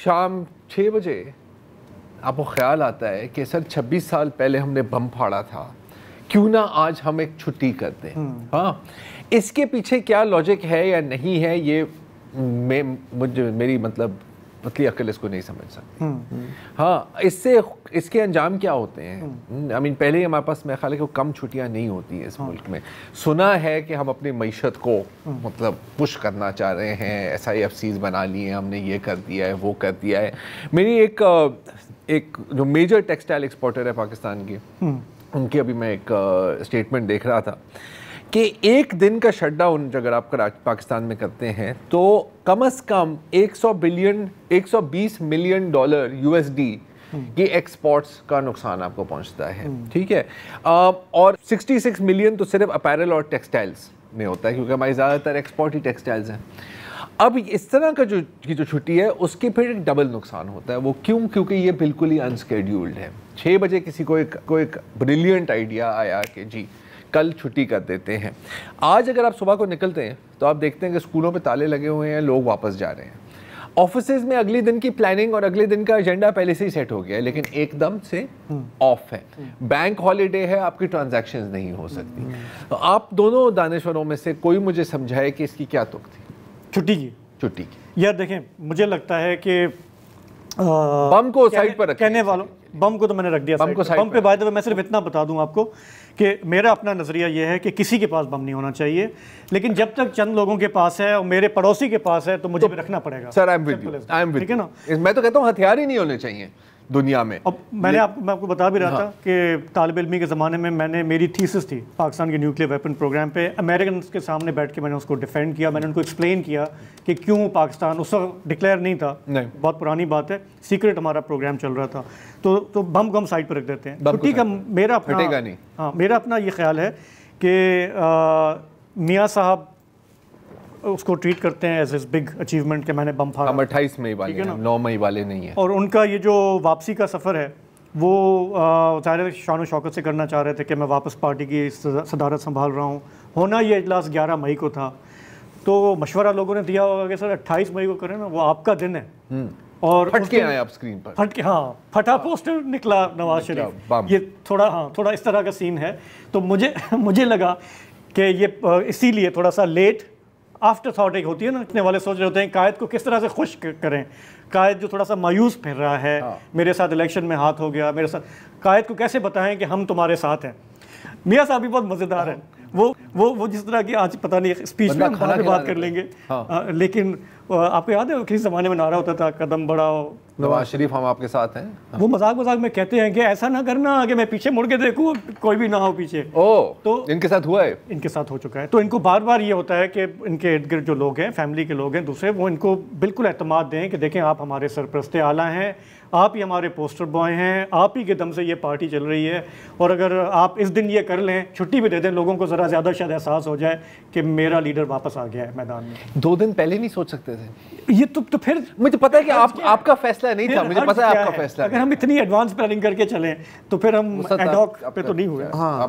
شام 6 بجے آپ کو خیال آتا ہے کہ سر 26 سال پہلے ہم نے بم پھاڑا تھا, کیوں نہ آج ہم ایک چھٹی کر دیں. ہاں, اس کے پیچھے کیا لاجک ہے یا نہیں ہے, یہ میری پتلی عقل اس کو نہیں سمجھ سکتی. ہاں, اس کے انجام کیا ہوتے ہیں. پہلے ہی ہمارے پاس میرے خیال ہے کہ کم چھٹیاں نہیں ہوتی ہیں اس ملک میں. سنا ہے کہ ہم اپنی معیشت کو پش کرنا چاہ رہے ہیں, SIFCs بنا لیے ہیں ہم نے, یہ کر دیا ہے وہ کر دیا ہے. میری ایک جو میجر ٹیکسٹائل ایکسپورٹر ہے پاکستان کی, ان کی ابھی میں ایک اسٹیٹمنٹ دیکھ رہا تھا کہ ایک دن کا شٹ ڈاؤن اگر آپ پاکستان میں کرتے ہیں تو کم از کم 120 ملین ڈالر USD کی ایکسپورٹس کا نقصان آپ کو پہنچتا ہے. ٹھیک ہے, اور 66 ملین تو صرف اپیرل اور ٹیکسٹائلز میں ہوتا ہے, کیونکہ ہماری زیادہ تر ایکسپورٹ ہی ٹیکسٹائلز ہیں. اب اس طرح کا جو چھٹی ہے اس کے پھر ایک ڈبل نقصان ہوتا ہے. وہ کیونکہ یہ بالکل ہی انسکیڈیولڈ ہے. 6 بجے کسی کو ایک بریلینٹ آئیڈیا آیا کہ جی کل چھٹی کر دیتے ہیں. آج اگر آپ صبح کو نکلتے ہیں تو آپ دیکھتے ہیں کہ اسکولوں پہ تالے لگے ہوئے ہیں, لوگ واپس جا رہے ہیں. آفیسز میں اگلے دن کی پلاننگ اور اگلے دن کا ایجنڈا پہلے سے ہی سیٹ ہو گیا ہے, لیکن ایک دم سے آف ہے. بینک ہالیڈے ہے, آپ کی ٹرانزیکشنز نہیں ہو سکتی. تو آپ دونوں دانشوروں میں سے کوئی مجھے سمجھائے کہ اس کی کیا تک تھی چھٹی کی. یار دیکھیں, مجھے لگتا ہے کہ بم کو سائڈ پر کہنے والوں, بم کو تو میں نے رکھ دیا بم پہ. بائی دا وے میں صرف اتنا بتا دوں آپ کو کہ میرا اپنا نظریہ یہ ہے کہ کسی کے پاس بم نہیں ہونا چاہیے, لیکن جب تک چند لوگوں کے پاس ہے اور میرے پڑوسی کے پاس ہے تو مجھے بھی رکھنا پڑے گا. سر ٹھیک ہے نا, میں تو کہتا ہوں ہتھیار ہی نہیں ہونے چاہیے دنیا میں. اب میں آپ کو بتا بھی رہا تھا کہ طالب علمی کے زمانے میں میری تھیسس تھی پاکستان کے نیوکلیئر ویپن پروگرام پہ. امریکنس کے سامنے بیٹھ کے میں نے اس کو ڈیفینڈ کیا, میں نے ان کو ایکسپلین کیا کہ کیوں پاکستان اس وقت ڈکلیئر نہیں تھا, بہت پرانی بات ہے, سیکرٹ ہمارا پروگرام چل رہا تھا. تو بم کو ہم سائڈ پہ رکھ دیتے ہیں. چھٹی کا میرا اپنا یہ خیال ہے کہ میاں صاحب اس کو ٹریٹ کرتے ہیں ایز بگ اچیومنٹ کہ میں نے بم پھاڑا. ہم 28 مئی والے ہیں, 9 مئی والے نہیں ہیں. اور ان کا یہ جو واپسی کا سفر ہے وہ ظاہر شان و شوکت سے کرنا چاہ رہے تھے کہ میں واپس پارٹی کی صدارت سنبھال رہا ہوں. ہونا یہ اجلاس 11 مئی کو تھا, تو مشورہ لوگوں نے دیا ہوگا کہ سر 28 مئی کو کریں نا, وہ آپ کا دن ہے. اور پھٹ کے آئے آپ اسکرین پر, پھٹا پوسٹر نکلا نواز شریف. یہ تھوڑا اس طرح کا سین ہے. تو مجھے لگا کہ یہ اسی لیے تھوڑا سا لیٹ آفٹر تھاٹ ایک ہوتی ہے نا, اتنے والے سوچ رہے ہوتے ہیں قائد کو کس طرح سے خوش کریں. قائد جو تھوڑا سا مایوس پھر رہا ہے, میرے ساتھ الیکشن میں ہاتھ ہو گیا میرے ساتھ, قائد کو کیسے بتائیں کہ ہم تمہارے ساتھ ہیں. میاں صاحب بھی بہت مزیدار ہیں, وہ جس طرح کی آج پتہ نہیں اسپیچ میں ہم بات کر لیں گے, لیکن آپ کو یاد ہے کسی زمانے میں نعرہ ہوتا تھا قدم بڑھاؤ نواز شریف ہم آپ کے ساتھ ہیں. وہ مذاق میں کہتے ہیں کہ ایسا نہ کرنا کہ میں پیچھے مڑ کے دیکھوں کوئی بھی نہ ہو پیچھے. تو ان کے ساتھ ہوا ہے, ان کے ساتھ ہو چکا ہے. تو ان کو بار بار یہ ہوتا ہے کہ ان کے ارد گرد جو لوگ ہیں, فیملی کے لوگ ہیں دوسرے, وہ ان کو بالکل اعتماد دیں کہ دیکھیں آپ ہمارے سرپرست اعلیٰ ہیں, آپ ہی ہمارے پوسٹر بوائے ہیں, آپ ہی کے دم سے یہ پارٹی چل رہی ہے, اور اگر آپ اس دن یہ کر لیں, چھٹی بھی دے دیں, لوگوں کو ذرا زیادہ شاید احساس ہو جائے کہ میرا لیڈر واپس آ گیا ہے میدان میں. 2 دن پہلے نہیں سوچ سکتے تھے یہ تو پھر مجھے پتا ہے کہ آپ کا فیصلہ نہیں تھا, مجھے پتا ہے آپ کا فیصلہ. اگر ہم اتنی ایڈوانس پلاننگ کر کے چلیں تو پھر ہم ایڈ ہاک پہ تو نہیں ہوئے.